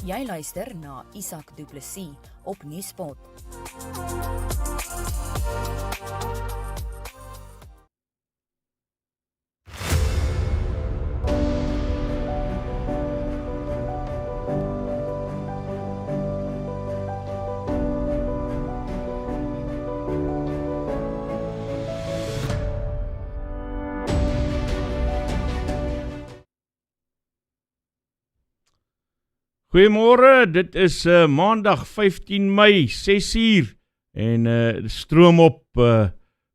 Jy luister na Isak Du Plessis op Nuuspod. Goeiemôre, dit is maandag 15 Mei, 6 uur en Stroomop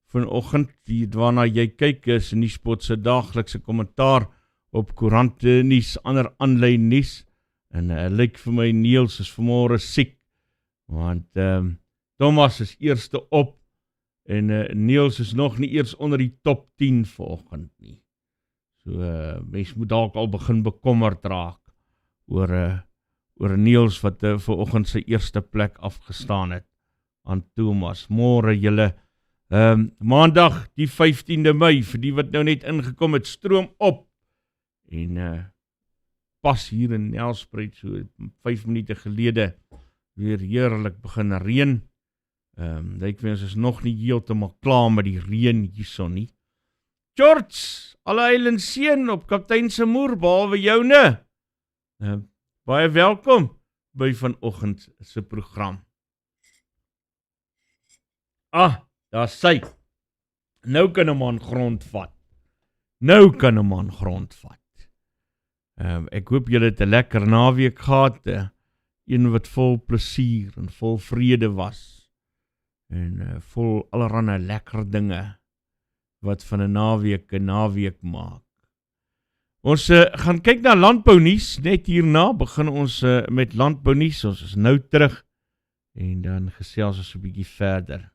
vanoggend, waarna jy kyk is Nuuspod se daaglikse kommentaar op koerantnuus, ander aanlyn nuus en lyk vir my Niels is vanmôre siek, want Thomas is eerste op en Niels is nog nie eers onder die top 10 vanoggend nie. So mens moet dalk al begin bekommerd raak oor Niels wat vanoggend sy eerste plek afgestaan het aan Thomas. Môre julle, maandag die 15de Mei, vir die wat nou net ingekom het, Stroomop. En pas hier in Nelspruit, so 5 minute gelede, weer heerlik begin reën. Lyk vir ons is nog nie heeltemal klaar met die reën hierson nie. George, alle heil en seën op kaptein se moer, behalwe joune. Baie welkom by vanoggend se program. Daar sy. Nou kan 'n man grond vat. Ek hoop julle het 'n lekker naweek gehad, een wat vol plesier en vol vrede was, en vol allerlei lekker dinge, wat van 'n naweek maak. Ons gaan kyk na landbounuus, net hierna begin ons met landbounuus, ons is nou terug, en dan gesels ons 'n bietjie verder,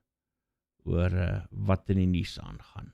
oor wat in die nuus aangaan.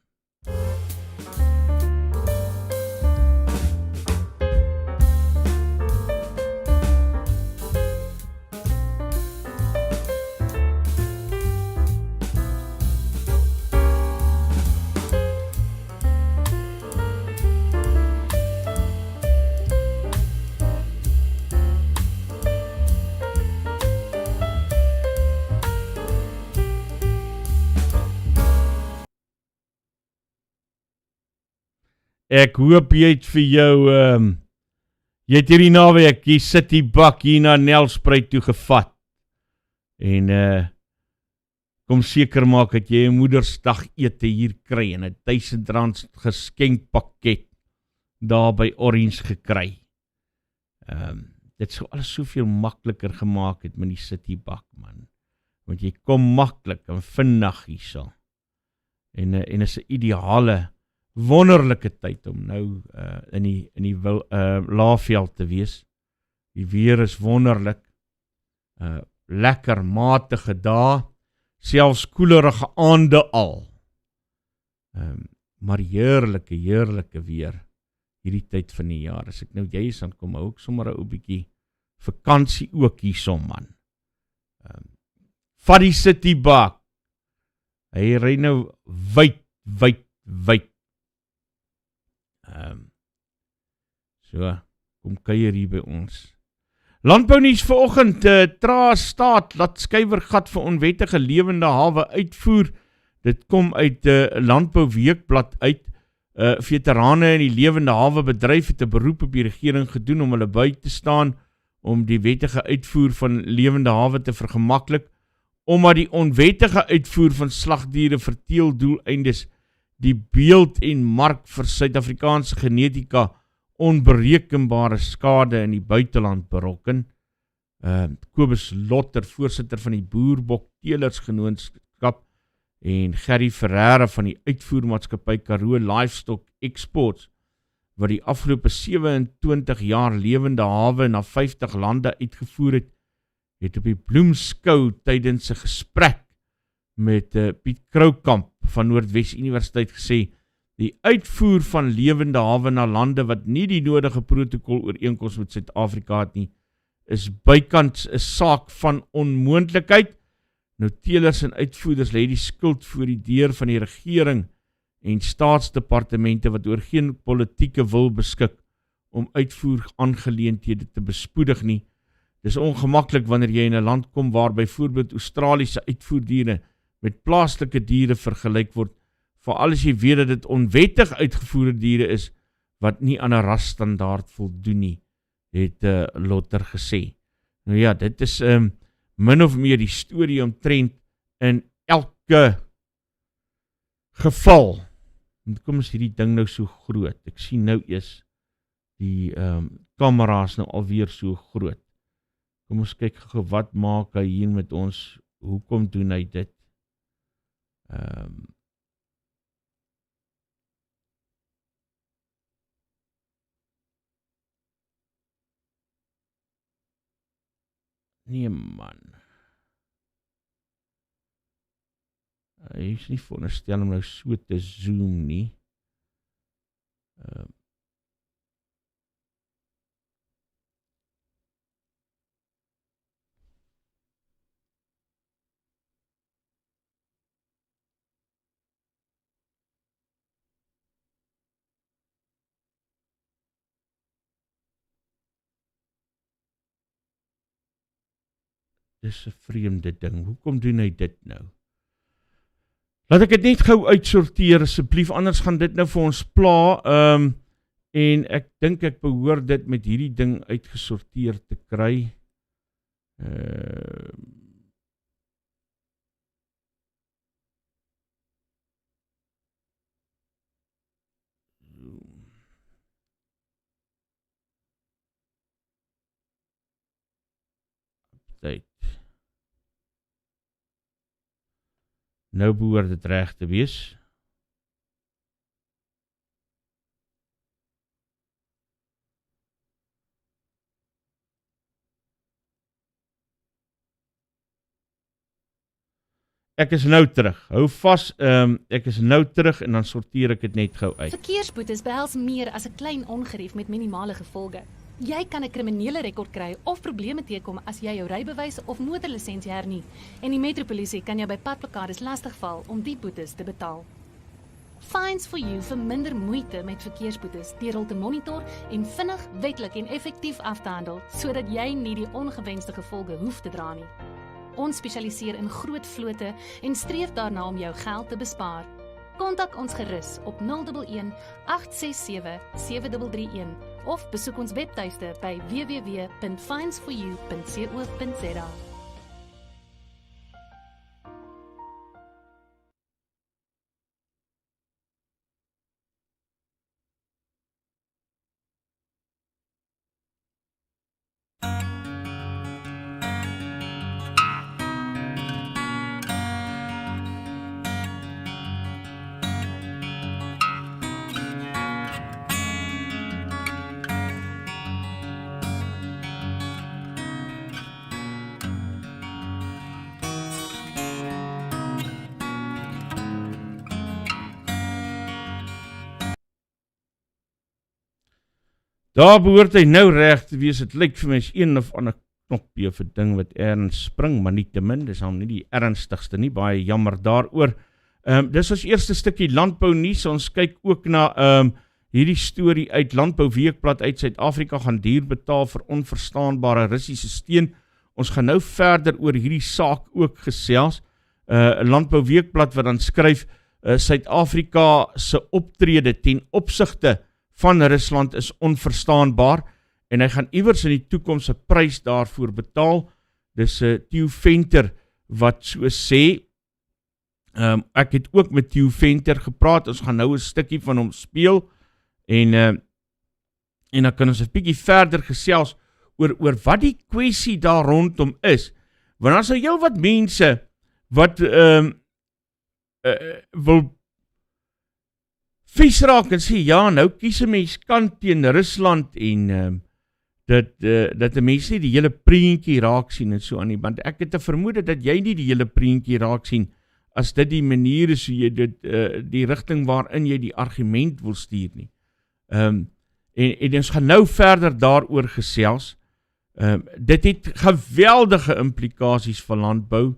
Ek hoop jy het vir jou, jy het hierdie naweek, jy sit die bak hier na Nelspruit toe gevat, en kom seker maak dat jy 'n Moedersdag ete hier kry, en 'n R1000 geskenkpakket daar by Orange gekry. Dit sou alles soveel makliker gemaak het met die citybak, man, want jy kom maklik en vinnig hierso, en is 'n ideale, wonderlike tyd om nou in die Laagveld te wees. Die weer is wonderlik, lekker matige dae, selfs koelerige aande al. Maar heerlike weer hierdie tyd van die jaar. As ek nou jy is, dan kom ook sommer 'n ou bietjie vakansie ook hierson, man. Vat die citybak. Hy ry nou wyd. So, kom kuier hier by ons. Landbounuus vanoggend, staat laat skuiwergat vir onwettige lewende hawe uitvoer. Dit kom uit Landbou Weekblad uit. Veterane in die lewende hawe bedryf het 'n beroep op die regering gedoen om hulle by te staan om die wettige uitvoer van lewende hawe te vergemaklik, omdat die onwettige uitvoer van slagdiere vir teeldoeleindes die beeld en mark vir Suid-Afrikaanse genetika onberekenbare skade in die buiteland berokken. Kobus Lotter, voorsitter van die Boerbokteelersgenootskap, en Gerry Ferreira van die uitvoermaatskappy Karoo Livestock Exports, wat die afgelope 27 jaar lewende hawe na 50 lande uitgevoer het op die Bloemskou tydens 'n gesprek met Piet Kroukamp van Noordwes Universiteit gesê, die uitvoer van lewende hawe na lande wat nie die nodige protokol ooreenkoms met Suid-Afrika het nie, is bykans 'n saak van onmoontlikheid. Nou teelers en uitvoerders lê die skuld voor die deur van die regering en staatsdepartemente wat oor geen politieke wil beskik om uitvoer aangeleenthede te bespoedig nie. Dis ongemaklik wanneer jy in 'n land kom waar byvoorbeeld Australiese uitvoerdiere met plaaslike diere vergelyk word, veral as jy weet dat dit onwettig uitgevoerde diere is, wat nie aan 'n rasstandaard voldoen nie, het Lotter gesê. Nou ja, dit is min of meer die storie omtrent in elke geval. Kom is hierdie ding nou so groot? Ek sien nou eers die kamera's nou alweer so groot. Kom ons kyk gou wat maak hy hier met ons, hoekom doen hy dit? Nee man. Hy is nie veronderstel om nou so te zoom nie. Dis 'n vreemde ding. Hoekom doen hy dit nou? Laat ek dit net gou uitsorteer asseblief, anders gaan dit nou vir ons pla. En ek dink ek behoort dit met hierdie ding uitgesorteer te kry. Update. Nou behoort dit reg te wees. Ek is nou terug. Hou vas, ek is nou terug en dan sorteer ek dit net gou uit. Verkeersboetes behels meer as 'n klein ongerief met minimale gevolge. Jy kan 'n kriminele rekord kry of probleme teekom as jy jou rybewys of motorlisensie hernie. En die metropolisie kan jou by padblokkades lastigval om die boetes te betaal. Fines for you vir minder moeite met verkeersboetes deur hul te monitor en vinnig, wetlik en effektief af te handel, sodat jy nie die ongewenste gevolge hoef te dra nie. Ons spesialiseer in groot vlote en streef daarna om jou geld te bespaar. Kontak ons gerus op 011 867 7331 of besoek ons webtuiste by www.finesforyou.co.za. Daar behoort hy nou reg te wees. Het lyk vir my is een of ander knopie of 'n ding wat erns spring, maar nietemin, dis hom nie die ernstigste nie, baie jammer daaroor. Dis ons eerste stukkie landbou nuus. Ons kyk ook na hierdie storie uit Landbou Weekblad uit Suid-Afrika gaan duur betaal vir onverstaanbare Russiese steen. Ons gaan nou verder oor hierdie saak ook gesels. Landbou Weekblad wat dan skryf Suid-Afrika se optrede ten opsigte van Rusland is onverstaanbaar en hy gaan iewers in die toekoms 'n prys daarvoor betaal. Dis Theo Venter wat so sê. Ek het ook met Theo Venter gepraat. Ons gaan nou 'n stukkie van hom speel en dan kan ons 'n bietjie verder gesels oor wat die kwessie daar rondom is. Want daar is heel wat mense wat wil vies raak en sê, ja, nou kies 'n mens kant teen Rusland en dat 'n mens nie die hele prentjie raak sien en so aan nie, want ek het 'n vermoede dat jy nie die hele prentjie raak sien as dit die manier is hoe jy dit die rigting waarin jy die argument wil stuur nie. En ons gaan nou verder daaroor gesels. Dit het geweldige implikasies vir landbou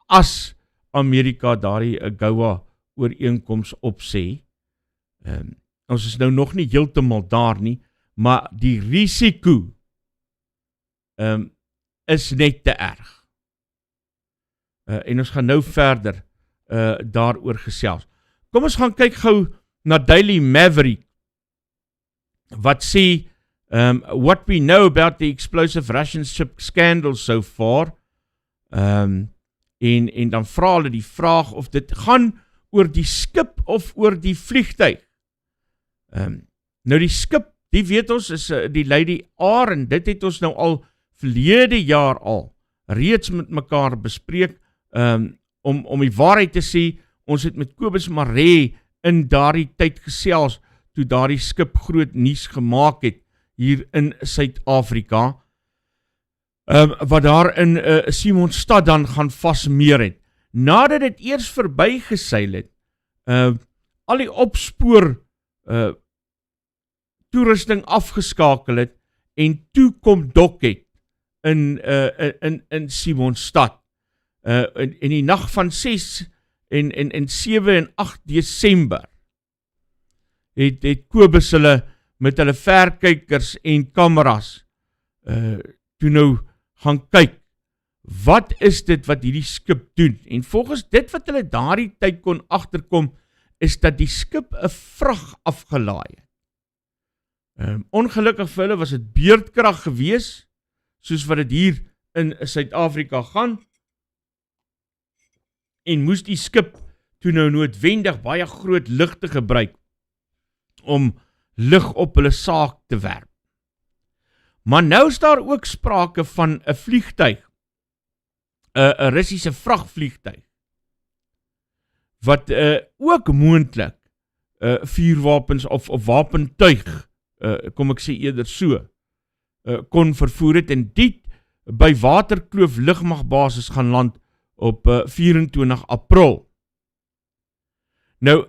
as Amerika daardie AGOA ooreenkoms opsê. Ons is nou nog nie heeltemal daar nie, maar die risiko is net te erg. En ons gaan nou verder daaroor gesels. Kom ons gaan kyk gou na Daily Maverick, wat sê, what we know about the explosive Russian ship scandal so far, en dan vra hulle die vraag of dit gaan oor die skip of oor die vliegtuig. Nou die skip, die weet ons, is die Lady R, en dit het ons nou al verlede jaar al reeds met mekaar bespreek, om die waarheid te sê, ons het met Kobus Maree in daardie tyd gesels, toe daardie skip groot nuus gemaak het, hier in Suid-Afrika, wat daar in Simonstad dan gaan vasmeer het. Nadat dit eers verby geseil het, al die opspoor toerusting afgeskakel het, en toe kom dok het in Simonstad. In die nag van 6 en 7 en 8 Desember het Kobus hulle met hulle verkykers en kameras toe nou gaan kyk, wat is dit wat hierdie skip doen? En volgens dit wat hulle daardie tyd kon agterkom, is dat die skip 'n vrag afgelaai het. Ongelukkig vir hulle was dit beurtkrag gewees, soos wat dit hier in Suid-Afrika gaan, en moes die skip toe nou noodwendig baie groot ligte gebruik om lig op hulle saak te werp. Maar nou is daar ook sprake van 'n vliegtuig, 'n Russiese vragvliegtuig, wat ook moontlik vuurwapens of wapentuig, kom ek sê eerder so, kon vervoer het, en dit by Waterkloof lugmagbasis gaan land op 24 April. Nou,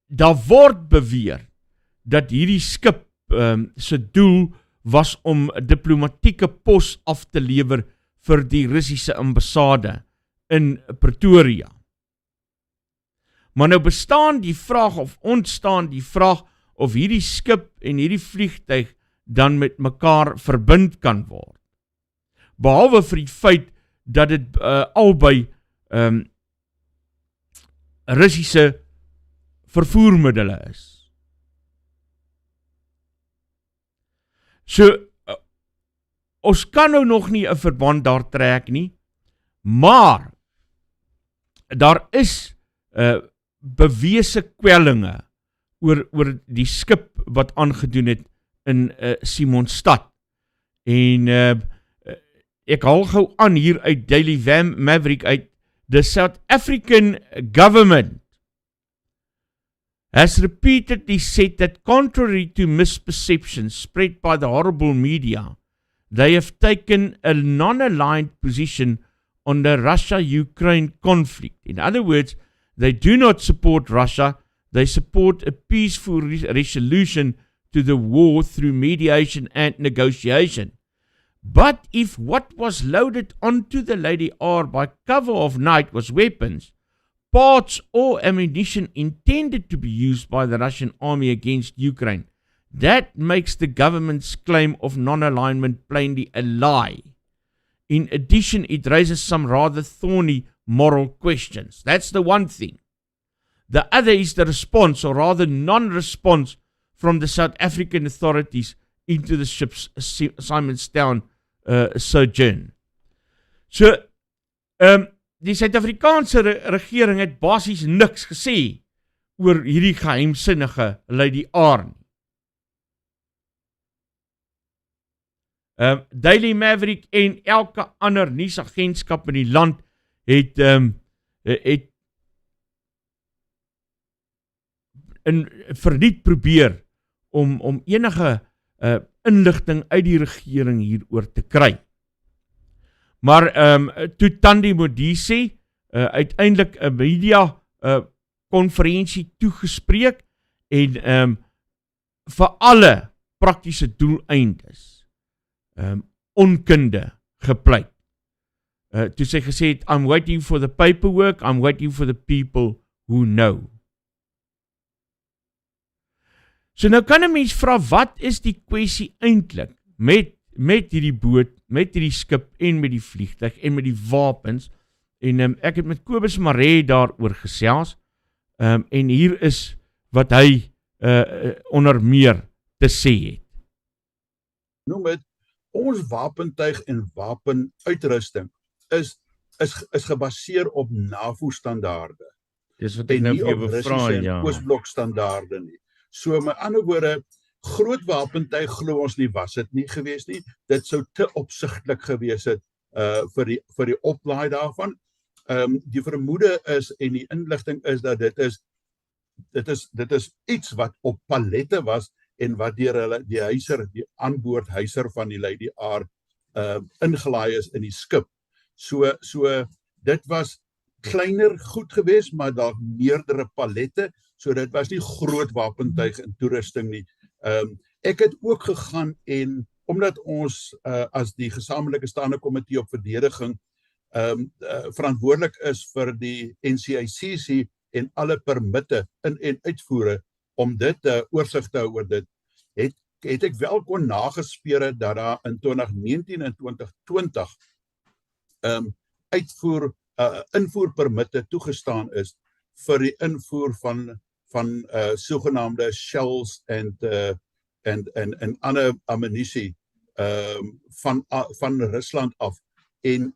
daar word beweer dat hierdie skip se doel was om diplomatieke pos af te lewer vir die Russiese ambassade in Pretoria. Maar nou ontstaan die vraag of hierdie skip en hierdie vliegtuig dan met mekaar verbind kan word. Behalwe vir die feit dat dit albei Russiese vervoermiddele is. So, ons kan nou nog nie 'n verband daar trek nie, maar daar is bewese kwellinge oor die skip wat aangedoen het in Simonstad. En ek haal gou aan hier uit Daily Maverick uit, the South African government has repeatedly said that contrary to misperceptions spread by the horrible media, they have taken a non-aligned position on the Russia-Ukraine conflict. In other words, they do not support Russia, they support a peaceful resolution to the war through mediation and negotiation. But if what was loaded onto the Lady R by cover of night was weapons, parts or ammunition intended to be used by the Russian army against Ukraine, that makes the government's claim of non-alignment plainly a lie. In addition, it raises some rather thorny moral questions. That's the one thing. The other is the response, or rather non-response, from the South African authorities into the ship's Simonstown sojourn. So, die Suid-Afrikaanse regering het basies niks gesê oor hierdie geheimsinnige Lady R. Daily Maverick en elke ander nuusagentskap in die land het verniet probeer om enige inligting uit die regering hieroor te kry. Maar toe Thandi Modise uiteindelik 'n media konferensie toegespreek en vir alle praktiese doeleindes onkunde gepleit. Toe sy gesê het, I'm waiting for the paperwork, I'm waiting for the people who know. So nou kan 'n mens vra, wat is die kwessie eintlik met met hierdie boot, met hierdie skip en met die vliegtuig en met die wapens. En ek het met Kobus Maree daaroor gesels. En hier is wat hy onder meer te sê het. Noem het, ons wapentuig en wapenuitrusting is gebaseer op NAVO-standaarde. Dis wat ek En nou nie vir jou op bevra, Russiese en ja. Oostblok-standaarde nie. So met ander woorde, groot wapentuig glo ons nie was dit nie gewees nie. Dit sou te opsigtelik gewees het vir die oplaai daarvan. Die vermoede is en die inligting is dat dit is iets wat op pallette was en wat deur hulle die aanboordhuiser van die Lady R ingelaai is in die skip. So dit was kleiner goed gewees, maar daar meerdere pallette, so dit was nie groot wapentuig en toerusting nie. Ek het ook gegaan en, omdat ons as die gesamentlike staande komitee op verdediging verantwoordelik is vir die NCICC en alle permitte in en uitvoere, om dit oorsig te hou oor dit, het ek wel kon nagespeur dat daar in 2019 en 2020 invoerpermitte toegestaan is vir die invoer van sogenaamde shells en ander ammunisie van Rusland af. En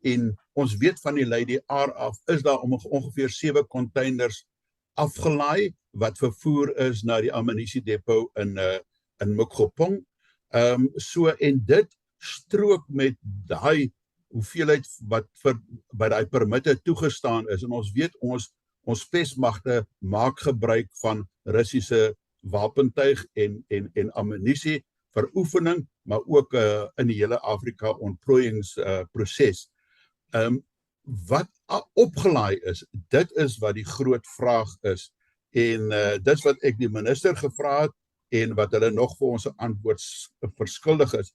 ons weet van die Lady R af, is daar ongeveer 7 containers afgelaai, wat vervoer is na die ammunisiedepot in Mokgopong. En dit strook met daai hoeveelheid wat by daai permitte toegestaan is. En ons weet, ons spesmagte maak gebruik van Russiese wapentuig en ammunisie vir oefening, maar ook in die hele Afrika ontplooiingsproses. Wat opgelaai is, dit is wat die groot vraag is. En dit is wat ek die minister gevra het, en wat hulle nog vir ons 'n antwoord verskuldig is.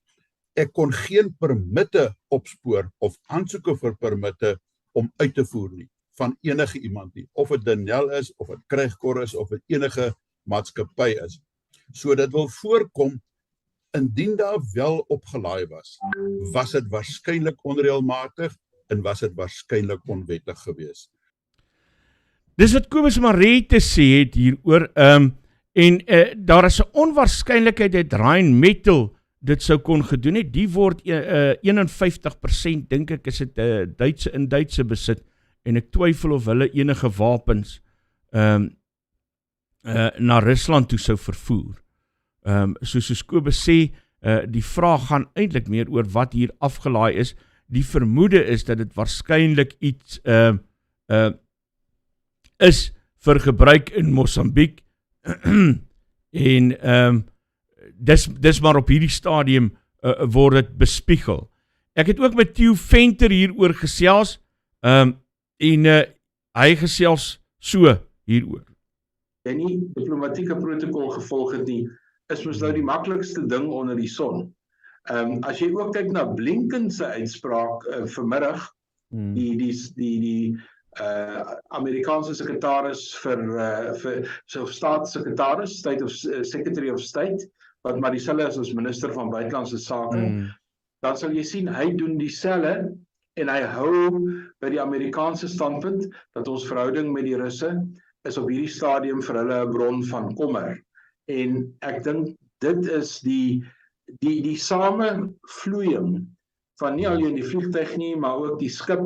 Ek kon geen permitte opspoor of aansoeke vir permitte om uit te voer nie, van enige iemand nie, of het Denel is, of het Krygkor is, of het enige maatskappy is. So dit wil voorkom, indien daar wel opgelaai was dit waarskynlik onreëlmatig en was dit waarskynlik onwettig geweest. Dis wat Kobus Maree te sê het hieroor, daar is 'n onwaarskynlikheid dat Rheinmetall dit sou kon gedoen het. Die word 51%, dink ek, is dit in Duitse besit, en ek twyfel of hulle enige wapens na Rusland toe sou vervoer. Soos Kobus sê, die vraag gaan eintlik meer oor wat hier afgelaai is. Die vermoede is dat dit waarskynlik iets is vir gebruik in Mosambiek, en dis maar op hierdie stadium word dit bespiegel. Ek het ook met Theo Venter hieroor gesels, en hy gesels so hieroor. En nie diplomatieke protokol gevolg het nie, is mos nou die maklikste ding onder die son. As jy ook kyk na Blinken se uitspraak vanmiddag, die Amerikaanse sekretaris vir staatssekretaris, Secretary of State, wat maar dieselfde is as minister van buitelandse sake, dan sal jy sien, hy doen dieselfde, en hy hou by die Amerikaanse standpunt, dat ons verhouding met die Russe is op hierdie stadium vir hulle 'n bron van kommer. En ek dink, dit is die samevloeiing van nie alleen die vliegtuig nie, maar ook die skip,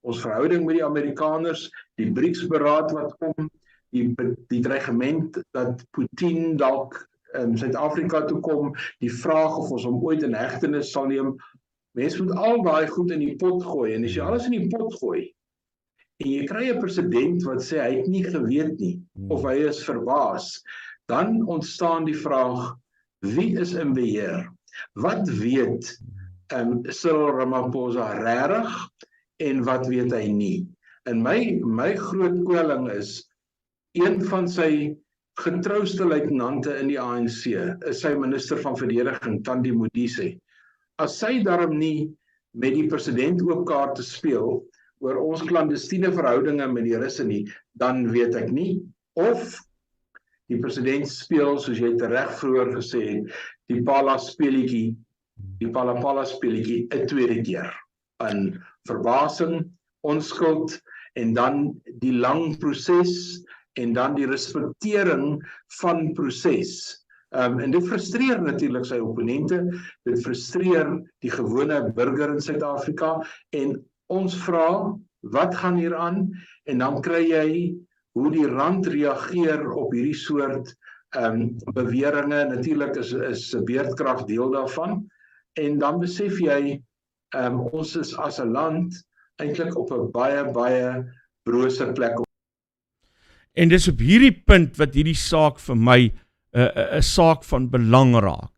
ons verhouding met die Amerikaners, die BRICS-beraad wat kom, die dreigement dat Putin dalk in Suid-Afrika toe kom, die vraag of ons hom ooit in hegtenis sal neem. Mense moet al daai goed in die pot gooi, en as jy alles in die pot gooi, en jy kry 'n president wat sê hy het nie geweet nie, of hy is verbaas, dan ontstaan die vraag, wie is in beheer? Wat weet Cyril Ramaphosa regtig, en wat weet hy nie? En my groot kwelling is, een van sy getrouste luitenante in die ANC, is sy minister van verdediging, Thandi Modise. As sy daarom nie met die president oop kaarte speel, oor ons klandestiene verhoudinge met die Russe nie, dan weet ek nie, of die president speel, soos jy tereg vroeër gesê het, die pala speletjie die pala-pala speletjie 'n tweede keer. In verbasing, onskuld, en dan die lang proses, en dan die respektering van proses. En dit frustreer natuurlik sy opponente, dit frustreer die gewone burger in Suid-Afrika, en ons vra, wat gaan hier aan? En dan kry jy hoe die rand reageer op hierdie soort beweringe. Natuurlik is beerdkrag deel daarvan, en dan besef jy, ons is as 'n land eintlik op 'n baie brose plek. En dis op hierdie punt wat hierdie saak vir my 'n saak van belang raak.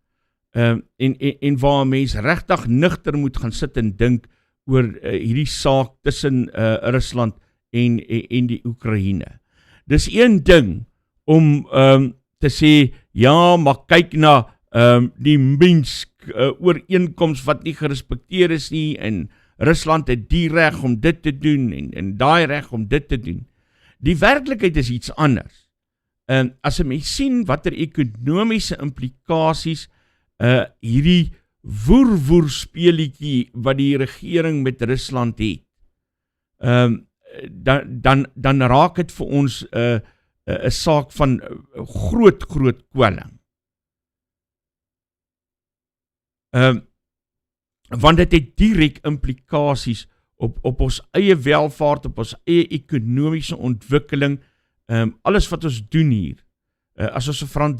En waar 'n mens regtig nugter moet gaan sit en dink oor hierdie saak tussen Rusland en die Oekraïne. Dis een ding om te sê, ja, maar kyk na die Minsk ooreenkoms wat nie gerespekteer is nie, en Rusland het die reg om dit te doen, en daai reg om dit te doen. Die werklikheid is iets anders. As 'n mens sien watter ekonomiese implikasies hierdie woer speletjie wat die regering met Rusland het, dan raak dit vir ons 'n saak van groot kwelling. Want dit het direk implikasies op ons eie welvaart, op ons eie ekonomiese ontwikkeling, alles wat ons doen hier. As ons 'n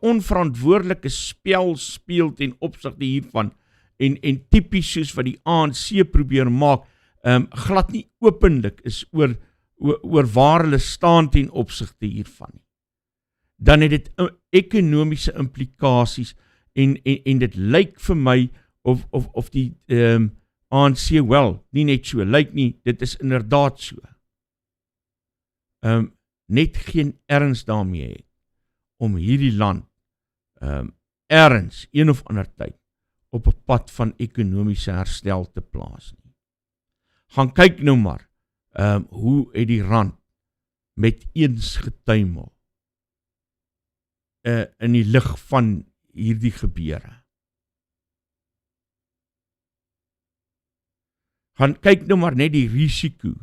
onverantwoordelike spel speel ten opsigte hiervan, en tipies soos wat die ANC probeer maak, glad nie openlik is oor waar hulle staan ten opsigte hiervan nie. Dan het dit ekonomiese implikasies, en dit lyk vir my of die ANC wel, nie net so lyk nie, dit is inderdaad so. Net geen erns daarmee het om hierdie land erns, een of ander tyd, op 'n pad van ekonomiese herstel te plaas nie. Gaan kyk nou maar, hoe het die rand met eens getuimel in die lig van hierdie gebeure. Gaan kyk nou maar net die risiko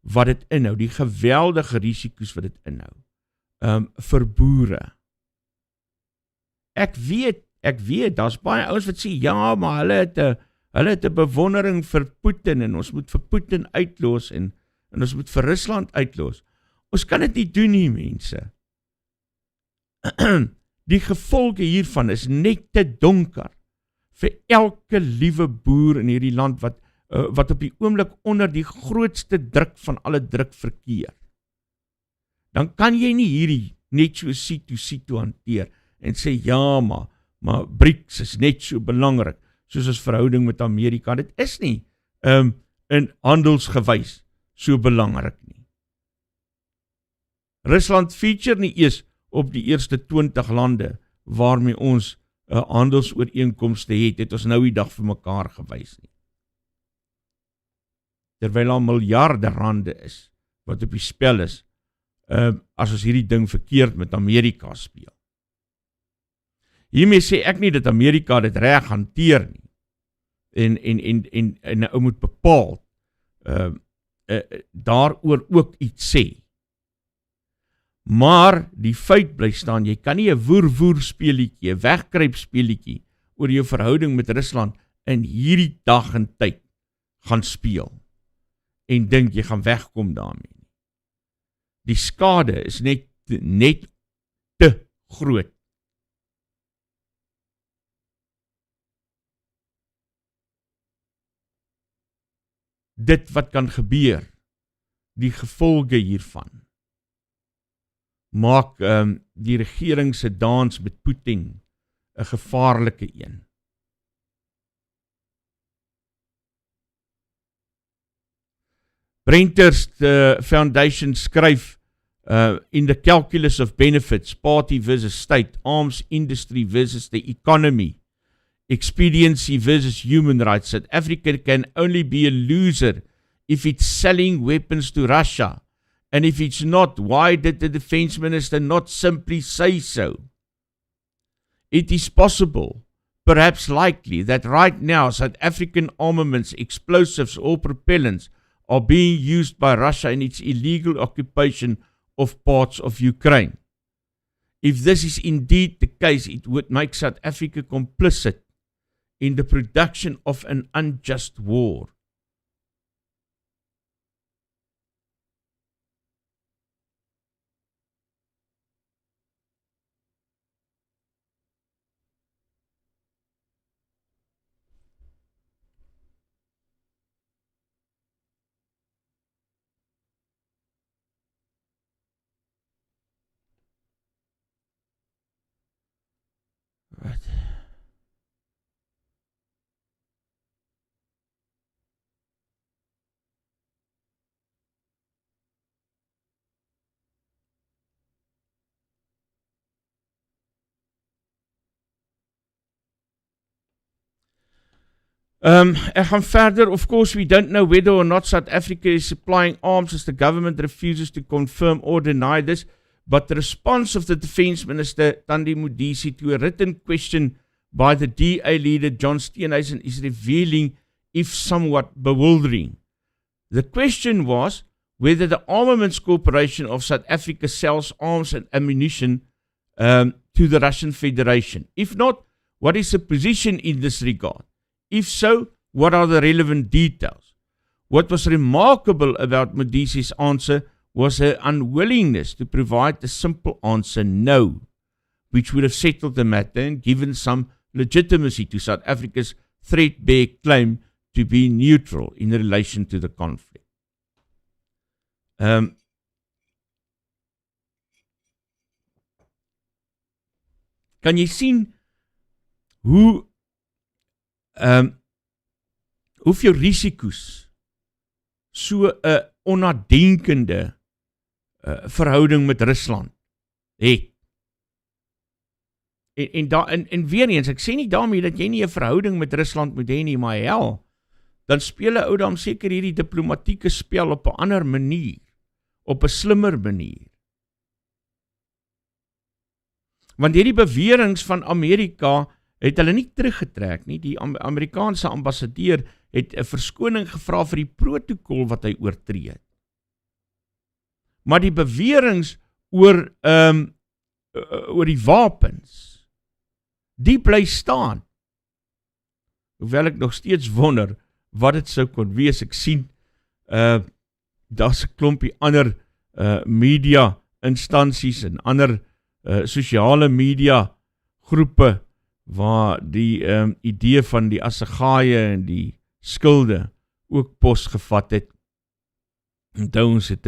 wat dit inhou, die geweldige risiko's wat dit inhou, vir boere. Ek weet, daar's baie ouens wat sê, ja, maar hulle het 'n bewondering vir Putin, en ons moet vir Putin uitlos, en ons moet vir Rusland uitlos. Ons kan dit nie doen nie, mense. Die gevolge hiervan is net te donker vir elke liewe boer in hierdie land wat op die oomblik onder die grootste druk van alle druk verkeer. Dan kan jy nie hierdie net so sito hanteer en sê, ja, maar BRICS is net so belangrik soos ons verhouding met Amerika. Dit is nie in handelsgewys so belangrik nie. Rusland feature nie eers op die eerste 20 lande waarmee ons handelsooreenkomste het ons nou die dag vir mekaar gewys nie. Terwyl al miljarde rande is wat op die spel is, as ons hierdie ding verkeerd met Amerika speel. Hiermee sê ek nie dat Amerika dit reg hanteer nie, en ou moet bepaal daaroor ook iets sê. Maar die feit bly staan, jy kan nie 'n woer speletjie, 'n wegkruip speletjie oor jou verhouding met Rusland in hierdie dag en tyd gaan speel en dink jy gaan wegkom daarmee. Die skade is net te groot. Dit wat kan gebeur, die gevolge hiervan, maak die regering se dans met Putin 'n gevaarlike een. Brenthurst Foundation skryf in the calculus of benefits, party versus state, arms industry versus the economy, expediency versus human rights, South Africa can only be a loser if it's selling weapons to Russia. And if it's not, why did the defense minister not simply say so? It is possible perhaps likely that right now South African armaments, explosives or propellants are being used by Russia in its illegal occupation of parts of Ukraine. If this is indeed the case, it would make South Africa complicit in the production of an unjust war. Right. Ek gaan verder. Of course, we don't know whether or not South Africa is supplying arms, as the government refuses to confirm or deny this. But the response of the Defence Minister, Thandi Modise, to a written question by the DA leader, John Steenhuisen, is revealing, if somewhat bewildering. The question was whether the Armaments Corporation of South Africa sells arms and ammunition to the Russian Federation. If not, what is the position in this regard? If so, what are the relevant details? What was remarkable about Modise's answer was her unwillingness to provide the simple answer no, which would have settled the matter and given some legitimacy to South Africa's threadbare claim to be neutral in relation to the conflict. Kan jy sien hoeveel risiko's so 'n onnadenkende verhouding met Rusland het. En weer eens, ek sê nie daarmee dat jy nie 'n verhouding met Rusland moet hê nie, maar hel, dan speel 'n ou dan seker hierdie diplomatieke spel op 'n ander manier, op 'n slimmer manier. Want hierdie beweringe van Amerika het hulle nie teruggetrek nie. Die Amerikaanse ambassadeur het 'n verskoning gevra vir die protokol wat hy oortree het. Maar die beweringe oor die wapens, die bly staan. Hoewel ek nog steeds wonder wat dit sou kon wees. Ek sien daar's 'n klompie ander media instansies en ander sosiale media groepe waar die idee van die assegaaie en die skulde ook pos gevat het. Onthou ons het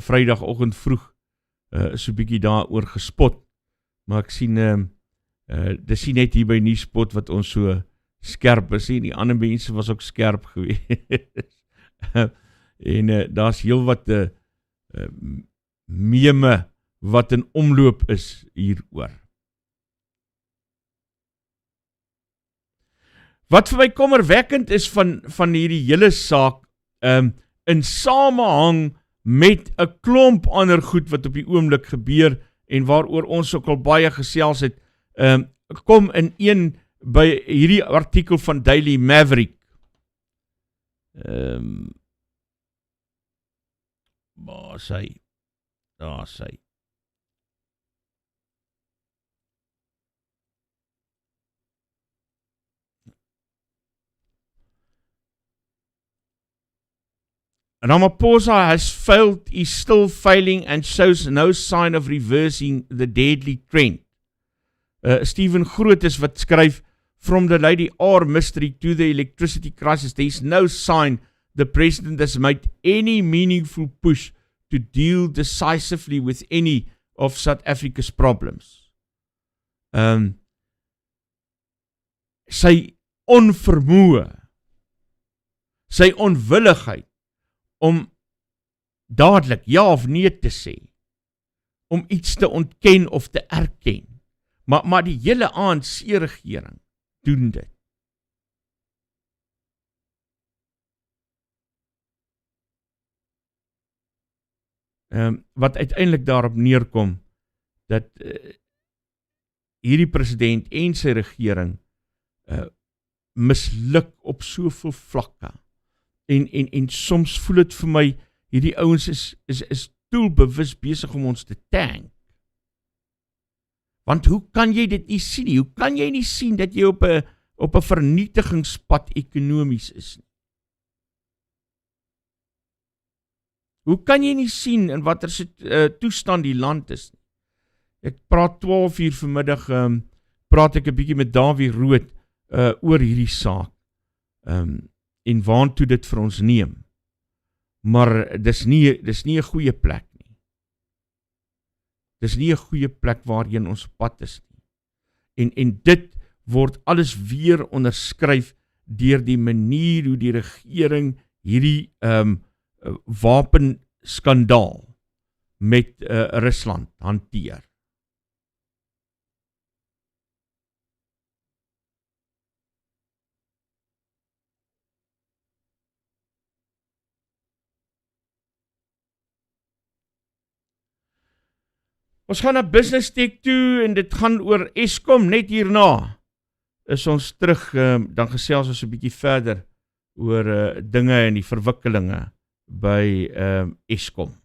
Vrydagoggend vroeg so bietjie daaroor gespot, maar ek sien dis nie net hier by Nuuspod wat ons so skerp is, die ander mense was ook skerp geweest. En daar's heel wat meme wat in omloop is hieroor. Wat vir my kommerwekkend is van hierdie hele saak, in samehang met 'n klomp ander goed wat op die oomblik gebeur en waaroor ons ook al baie gesels het, kom in een by hierdie artikel van Daily Maverick. Waar sy? Daar sy. Ramaphosa has failed, is still failing and shows no sign of reversing the deadly trend. Stephen Groot is wat skryf, from the Lady R mystery to the electricity crisis, there is no sign the president has made any meaningful push to deal decisively with any of South Africa's problems. Sy onvermoë, sy onwilligheid om dadelik ja of nee te sê, om iets te ontken of te erken, maar die hele ANC-regering doen dit. Wat uiteindelik daarop neerkom, dat hierdie president en sy regering misluk op soveel vlakke. En soms voel dit vir my, hierdie ouens is doelbewus besig om ons te tank. Want hoe kan jy dit nie sien nie? Hoe kan jy nie sien dat jy op 'n vernietigingspad ekonomies is nie? Hoe kan jy nie sien in watter toestand die land is nie? Ek praat 12 uur vanmiddag, praat ek 'n bietjie met Dawie Rood oor hierdie saak. En waartoe dit vir ons neem. Maar dis nie 'n goeie plek nie. Dis nie 'n goeie plek waarheen ons pad is nie. En dit word alles weer onderskryf deur die manier hoe die regering hierdie wapenskandaal met Rusland hanteer. Ons gaan na Business Tech toe en dit gaan oor Eskom. Net hierna is ons terug, dan gesels ons 'n bietjie verder oor dinge en die verwikkelinge by Eskom.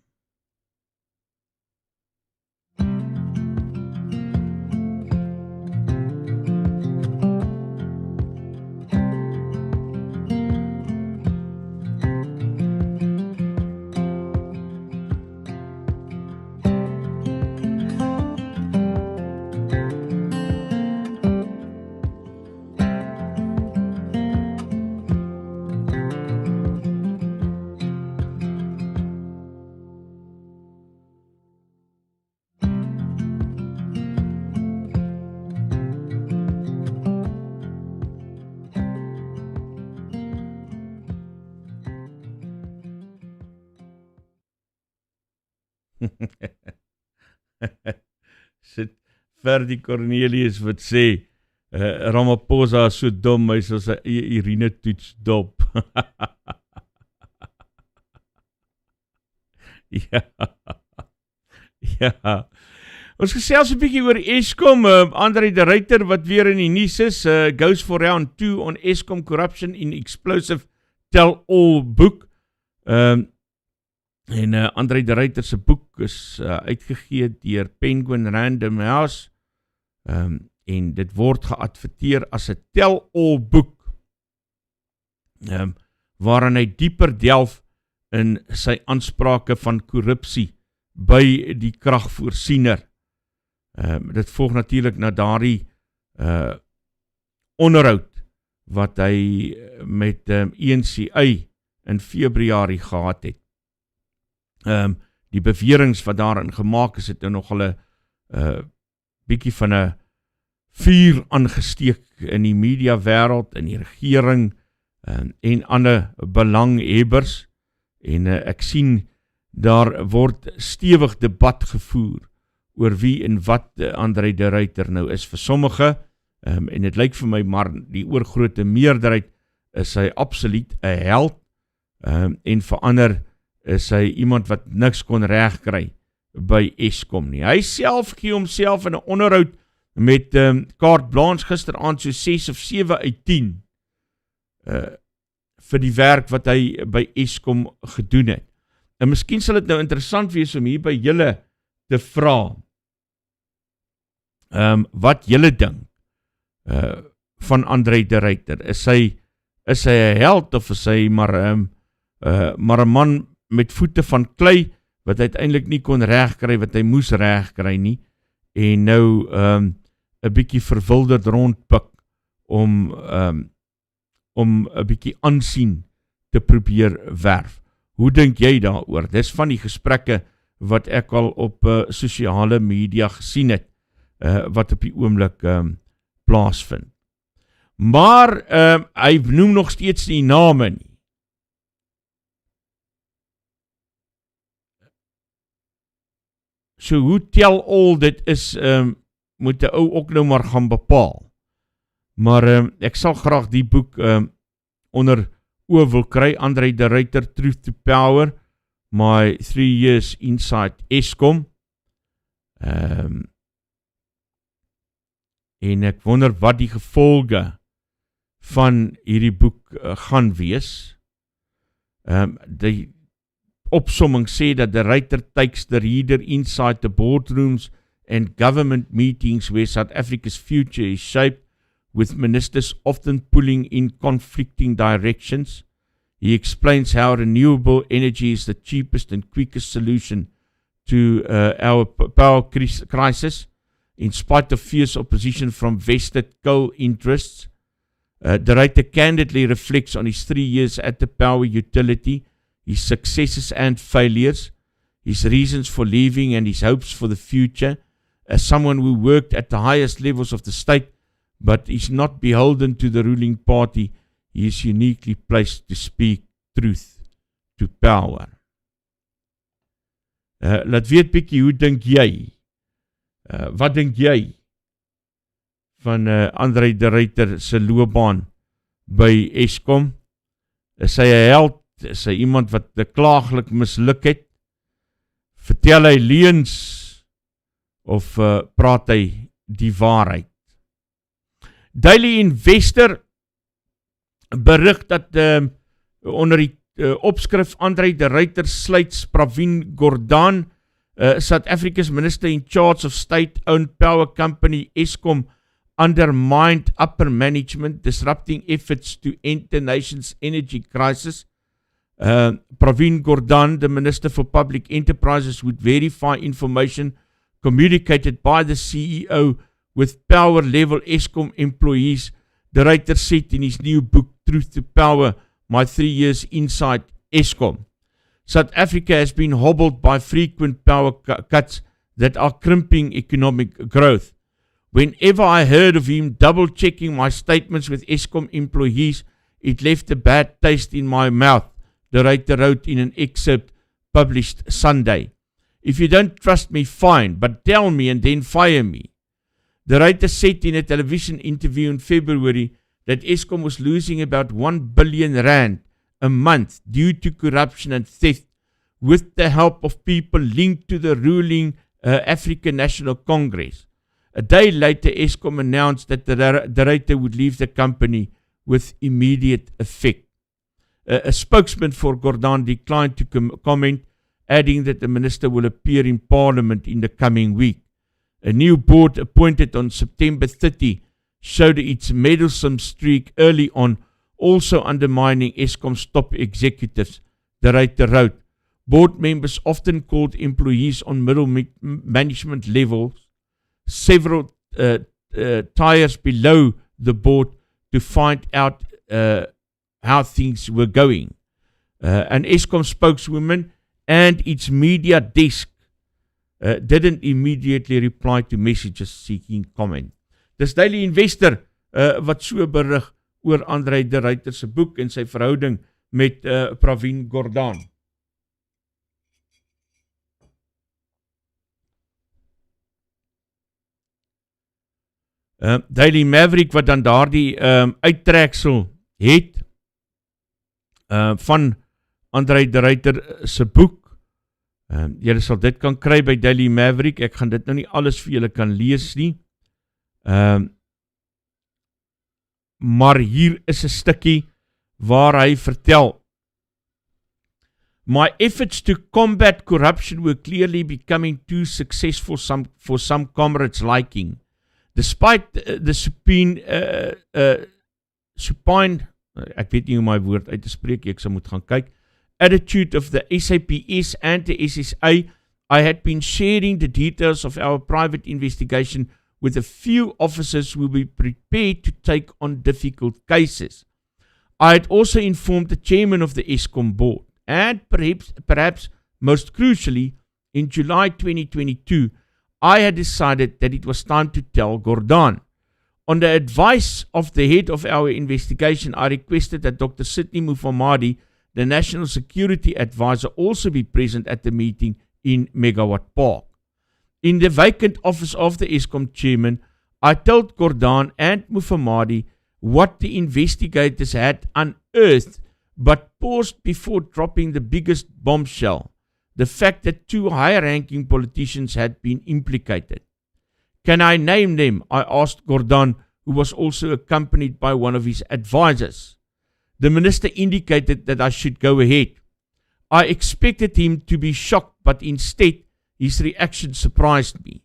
Sit Ferdi Cornelius wat sê Ramaphosa is so dom, hy is soos 'n urine toets dop. Ja. Ons gesels 'n bietjie oor Eskom. André de Ruyter wat weer in die nuus is, goes for round 2 on Eskom corruption in explosive tell-all boek. En André de Ruyter se boek is uitgegee deur Penguin Random House en dit word geadverteer as 'n tell-all boek waarin hy dieper delf in sy aansprake van korrupsie by die kragvoorsiener. Dit volg natuurlik na daardie onderhoud wat hy met ENCA in Februarie gehad het. Die beweringe wat daarin gemaak is, het nogal 'n bietjie van 'n vuur aangesteek in die media wêreld, in die regering en ander belanghebbers. En ek sien daar word stewig debat gevoer oor wie en wat André de Ruyter nou is vir sommige, en dit lyk vir my maar die oorgrote meerderheid is hy absoluut 'n held, en vir ander is hy iemand wat niks kon regkry by Eskom nie. Hy self gee homself in 'n onderhoud met Carte Blanche gisteraand so 6 of 7 uit 10 vir die werk wat hy by Eskom gedoen het. En miskien sal dit nou interessant wees om hier by julle te vra wat julle dink van André de Ruyter. Is hy 'n held of is hy maar 'n man met voete van klei wat uiteindelik nie kon regkry wat hy moes regkry nie en nou 'n bietjie verwilderd rondpik om 'n bietjie aansien te probeer werf. Hoe dink jy daaroor? Dis van die gesprekke wat ek al op sosiale media gesien het, wat op die oomblik plaasvind. Maar hy noem nog steeds nie name nie. So hoe tel al dit is, moet die ou ook nou maar gaan bepaal. Maar ek sal graag die boek onder oor wil kry, André de Ruyter, Truth to Power, My 3 Years Inside Eskom. en ek wonder wat die gevolge van hierdie boek gaan wees. Die opsomming sê that the writer takes the reader inside the boardrooms and government meetings where South Africa's future is shaped, with ministers often pulling in conflicting directions. He explains how renewable energy is the cheapest and quickest solution to our power crisis, in spite of fierce opposition from vested coal interests. The writer candidly reflects on his 3 years at the power utility, his successes and failures, his reasons for leaving and his hopes for the future. As someone who worked at the highest levels of the state, but is not beholden to the ruling party, he is uniquely placed to speak truth to power. Laat weet bietjie, hoe dink jy? Wat dink jy van André de Ruyter se loopbaan by Eskom? Is hy 'n held? Is hy iemand wat klaaglik misluk het? Vertel hy leuns of praat hy die waarheid? Daily Investor berig dat onder die opskrif André de Ruyter sluits Pravin Gordhan, South Africa's Minister in charge of state-owned power company Eskom, undermined upper management, disrupting efforts to end the nation's energy crisis. Pravin Gordhan, the Minister for Public Enterprises, would verify information communicated by the CEO with power-level Eskom employees, the writer said in his new book, Truth to Power, My 3 Years Inside Eskom. South Africa has been hobbled by frequent power cuts that are crimping economic growth. Whenever I heard of him double-checking my statements with Eskom employees, it left a bad taste in my mouth, the writer wrote in an excerpt published Sunday. If you don't trust me, fine, but tell me and then fire me. The writer said in a television interview in February that Eskom was losing about 1 billion rand a month due to corruption and theft, with the help of people linked to the ruling African National Congress. A day later, Eskom announced that the writer would leave the company with immediate effect. A spokesman for Gordhan declined to comment, adding that the minister will appear in Parliament in the coming week. A new board appointed on September 30 showed its meddlesome streak early on, also undermining Eskom's top executives, the writer wrote. Board members often called employees on middle management levels several tiers below the board to find out how things were going. An Eskom spokeswoman and its media desk didn't immediately reply to messages seeking comment. Dis Daily Investor wat so berig oor André de Ruyter se boek en sy verhouding met Pravin Gordhan. Daily Maverick wat dan daardie uittreksel het van André de Ruyter se boek. Julle sal dit kan kry by Daily Maverick. Ek gaan dit nou nie alles vir julle kan lees nie. Maar hier is 'n stukkie waar hy vertel. My efforts to combat corruption were clearly becoming too successful for some comrades' liking. Despite the supine, ek weet nie hoe my woord uit te spreek, ek sal moet gaan kyk, attitude of the SAPS and the SSA, I had been sharing the details of our private investigation with a few officers who will be prepared to take on difficult cases. I had also informed the chairman of the Eskom board, and perhaps most crucially, in July 2022, I had decided that it was time to tell Gordhan. On the advice of the head of our investigation, I requested that Dr. Sidney Mufamadi, the National Security Advisor, also be present at the meeting in Megawatt Park. In the vacant office of the Eskom chairman, I told Gordhan and Mufamadi what the investigators had unearthed, but paused before dropping the biggest bombshell, the fact that 2 high-ranking politicians had been implicated. Can I name them? I asked Gordhan, who was also accompanied by one of his advisors. The minister indicated that I should go ahead. I expected him to be shocked, but instead, his reaction surprised me.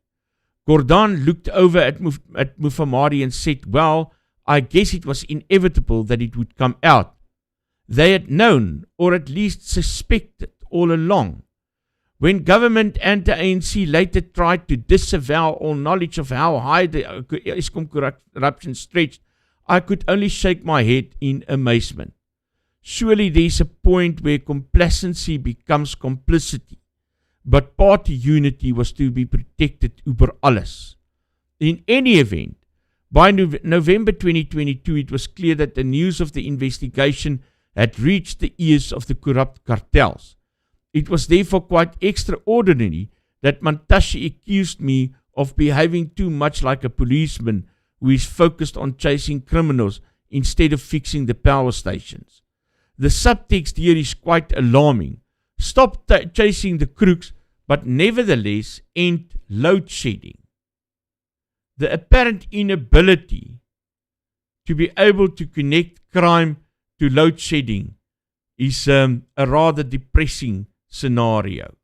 Gordhan looked over at Mufamadi and said, well, I guess it was inevitable that it would come out. They had known, or at least suspected, all along. When government and the ANC later tried to disavow all knowledge of how high the Eskom corruption stretched, I could only shake my head in amazement. Surely there is a point where complacency becomes complicity, but party unity was to be protected over alles. In any event, by November 2022, it was clear that the news of the investigation had reached the ears of the corrupt cartels. It was therefore quite extraordinary that Mantashe accused me of behaving too much like a policeman who is focused on chasing criminals instead of fixing the power stations. The subtext here is quite alarming. Stop chasing the crooks, but nevertheless end load shedding. The apparent inability to be able to connect crime to load shedding is a rather depressing scenario.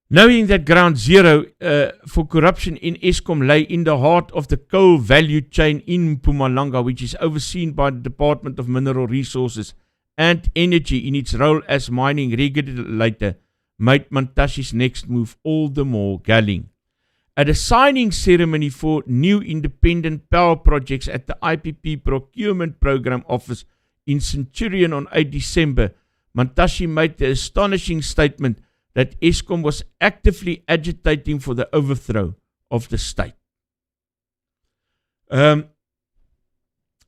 Knowing that ground zero for corruption in Eskom lay in the heart of the coal value chain in Mpumalanga, which is overseen by the Department of Mineral Resources and Energy in its role as mining regulator, made Mantashe's next move all the more galling. At a signing ceremony for new independent power projects at the IPP Procurement Program Office in Centurion on 8 December, Mantashe made the astonishing statement that Eskom was actively agitating for the overthrow of the state.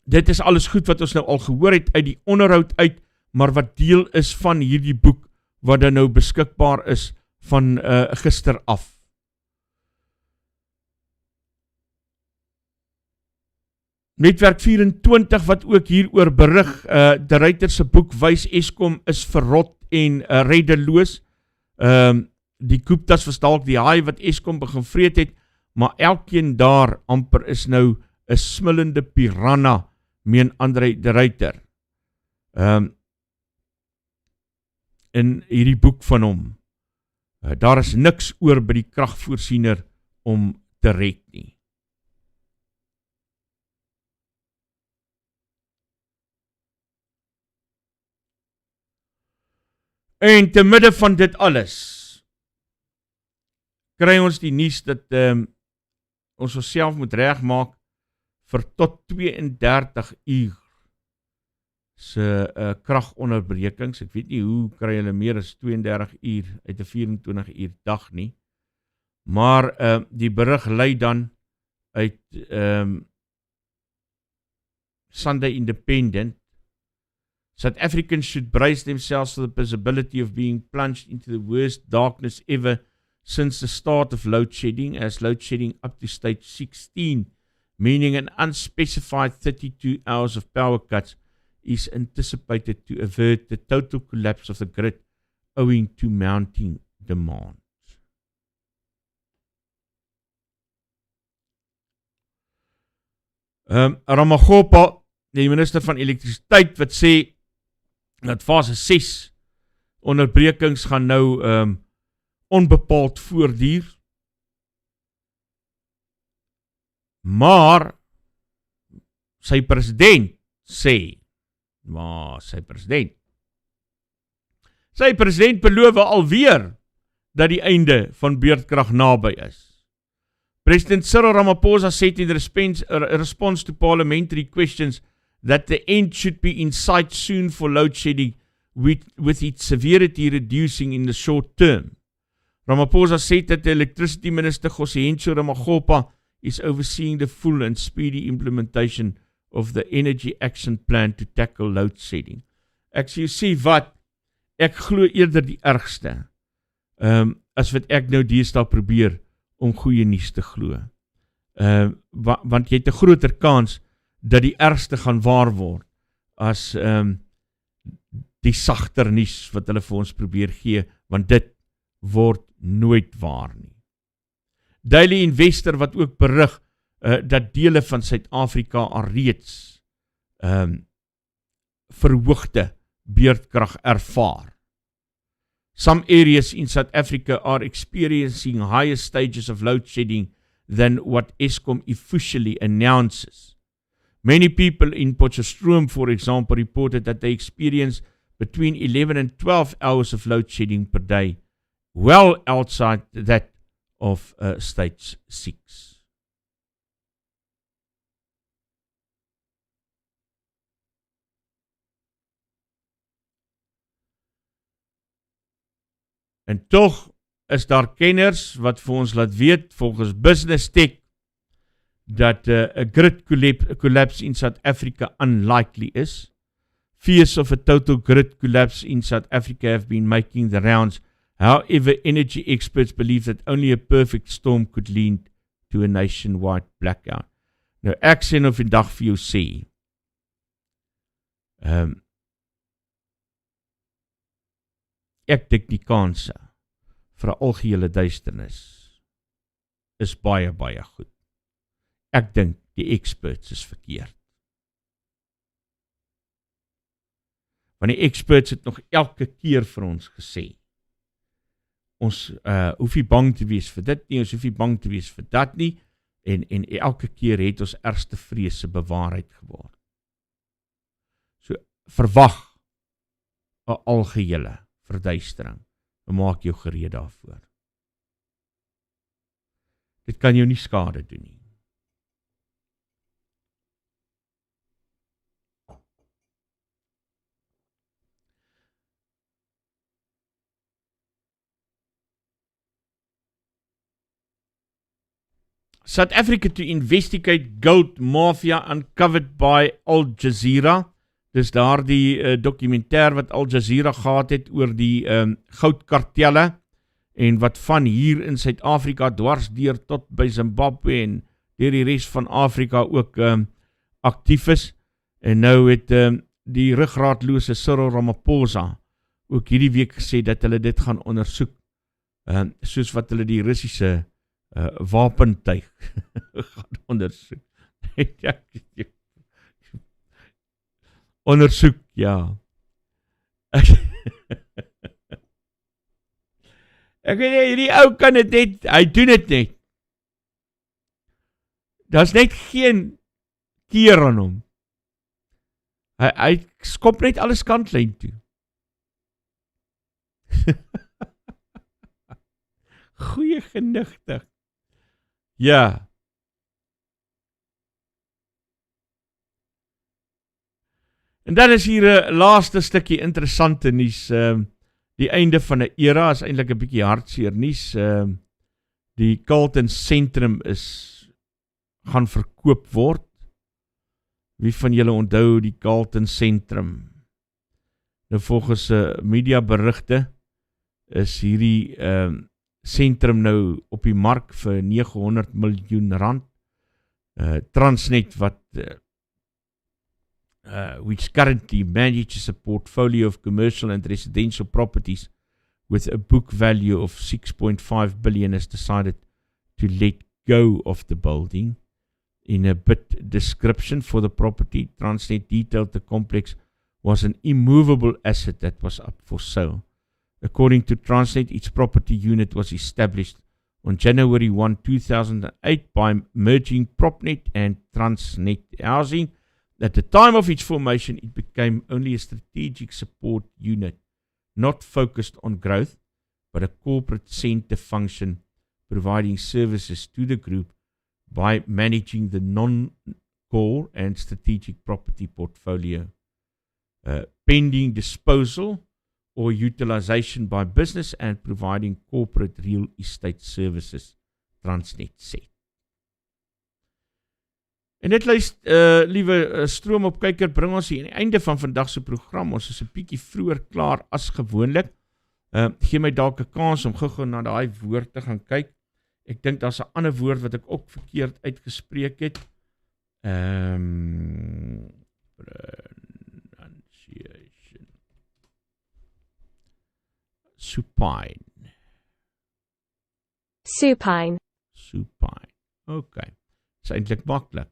Dit is alles goed wat ons nou al gehoor het uit die onderhoud uit, maar wat deel is van hierdie boek wat dan nou beskikbaar is van gister af. Netwerk 24 wat ook hieroor berig, De Ruyter se boek wys Eskom is verrot en reddeloos. Die Kooptas was dalk die haai wat Eskom begin vreet het, maar elkeen daar amper is nou 'n smillende piranha, meen André De Ruyter. In hierdie boek van hom. Daar is niks oor by die kragvoorsiener om te red nie. En te midde van dit alles, kry ons die nuus dat ons onsself moet regmaak vir tot 32 uur se kragonderbrekings. Ek weet nie hoe kry hulle meer as 32 uur uit 'n 24 uur dag nie. Maar die berig lei dan uit Sunday Independent. South Africans should brace themselves for the possibility of being plunged into the worst darkness ever since the start of load shedding, as load shedding up to stage 16, meaning an unspecified 32 hours of power cuts, is anticipated to avert the total collapse of the grid owing to mounting demand. Ramagopa, die minister van elektrisiteit, wat sê dat fase 6 onderbrekings gaan nou onbepaald voortduur. Maar sy president sê, sy president beloof alweer dat die einde van beurtkrag naby is. President Cyril Ramaphosa said in response to parliamentary questions that the end should be in sight soon for load shedding, with its severity reducing in the short term. Ramaphosa said that the electricity minister Gosihentsho Ramagopa is overseeing the full and speedy implementation of the Energy Action Plan to tackle load shedding. Ek sê wat, ek glo eerder die ergste, as wat ek nou deesdae probeer om goeie nuus te glo. Want jy het 'n groter kans dat die ergste gaan waar word as die sagter nuus wat hulle vir ons probeer gee, want dit word nooit waar nie. Daily Investor wat ook berig dat dele van Suid-Afrika alreeds verhoogde beurtkrag ervaar. Some areas in South Africa are experiencing higher stages of load shedding than what Eskom officially announces. Many people in Potchefstroom, for example, reported that they experienced between 11 and 12 hours of load shedding per day, well outside that of stage 6. En tog is daar kenners wat vir ons laat weet, volgens Business Tech, dat a grid collapse in South Africa unlikely is. Fears of a total grid collapse in South Africa have been making the rounds. However, energy experts believe that only a perfect storm could lead to a nationwide blackout. Nou, ek sê nou vandag vir jou sê, ek dink die kanse vir 'n algehele duisternis is baie, baie goed. Ek dink die experts is verkeerd. Want die experts het nog elke keer vir ons gesê, ons hoef nie bang te wees vir dit nie, ons hoef nie bang te wees vir dat nie, en elke keer het ons ergste vrese bewaarheid geword. So, verwag 'n algehele verduistering, en maak jou gereed daarvoor. Dit kan jou nie skade doen nie. South Africa to investigate gold mafia uncovered by Al Jazeera. Dis daar die dokumentêr wat Al Jazeera gehad het oor die goudkartelle en wat van hier in Suid-Afrika dwars deur tot by Zimbabwe en deur die res van Afrika ook aktief is. En nou het die ruggraatlose Cyril Ramaphosa ook hierdie week gesê dat hulle dit gaan ondersoek, soos wat hulle die Russiese wapentuig gaan ondersoek. Ondersoek, ja. Ek weet nie, hierdie ou kan dit net, hy doen dit net. Daar's net geen keer aan hom. Hy skop net alles kantlyn toe. Goeie genigtig. Ja. En dan is hier 'n laaste stukkie interessante nuus. Die einde van 'n era is eintlik 'n bietjie hartseer nuus. Die Carlton Sentrum gaan verkoop word. Wie van julle onthou die Carlton Sentrum? Nou volgens media berigte is hierdie sentrum nou op die mark vir 900 miljoen rand. Transnet wat which currently manages a portfolio of commercial and residential properties with a book value of 6.5 billion has decided to let go of the building. In a bid description for the property, Transnet detailed the complex was an immovable asset that was up for sale. According to Transnet, its property unit was established on January 1, 2008 by merging PropNet and Transnet Housing. At the time of its formation, it became only a strategic support unit, not focused on growth, but a corporate center function providing services to the group by managing the non-core and strategic property portfolio. Pending disposal or utilization by business and providing corporate real estate services, Transnet said. En dit liewe Stroomop kyker, bring ons hier aan die einde van vandag se program. Ons is 'n bietjie vroeër klaar as gewoonlik. Gee my dalk 'n kans om gou-gou na daai woord te gaan kyk. Ek dink daar's 'n ander woord wat ek ook verkeerd uitgespreek het. Pronunciation. supine. Supine. Supine. OK. Is eintlik maklik.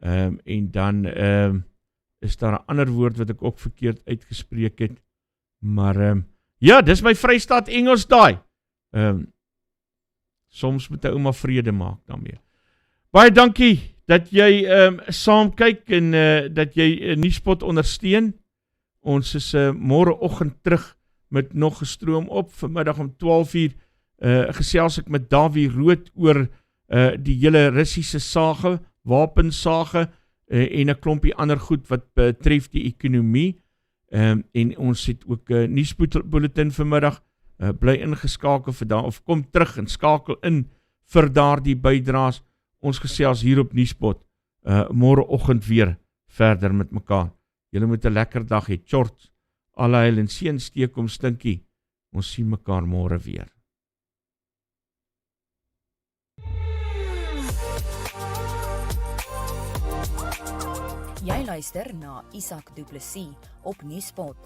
En dan is daar 'n ander woord wat ek ook verkeerd uitgespreek het. Maar ja, dis my Vrystaat Engels daai. Soms moet 'n ouma vrede maak daarmee. Baie dankie dat jy saam kyk en dat jy Nuuspod ondersteun. Ons is môreoggend terug met nog 'n Stroomop. Vanmiddag om 12:00 gesels ek met Davie Rood oor die hele Russiese sage, wapensage en 'n klompie ander goed wat betref die ekonomie. En ons het ook 'n nuusbulletin vanmiddag. Bly ingeskakel vir daar, of kom terug en skakel in vir daardie bydraes. Ons gesels hier op Nuuspod môreoggend weer verder met mekaar. Julle moet 'n lekker dag hê. Tjort, alle heil en seën, steek om stinkie. Ons sien mekaar môre weer. Jy luister na Isak Du Plessis op Nuuspod.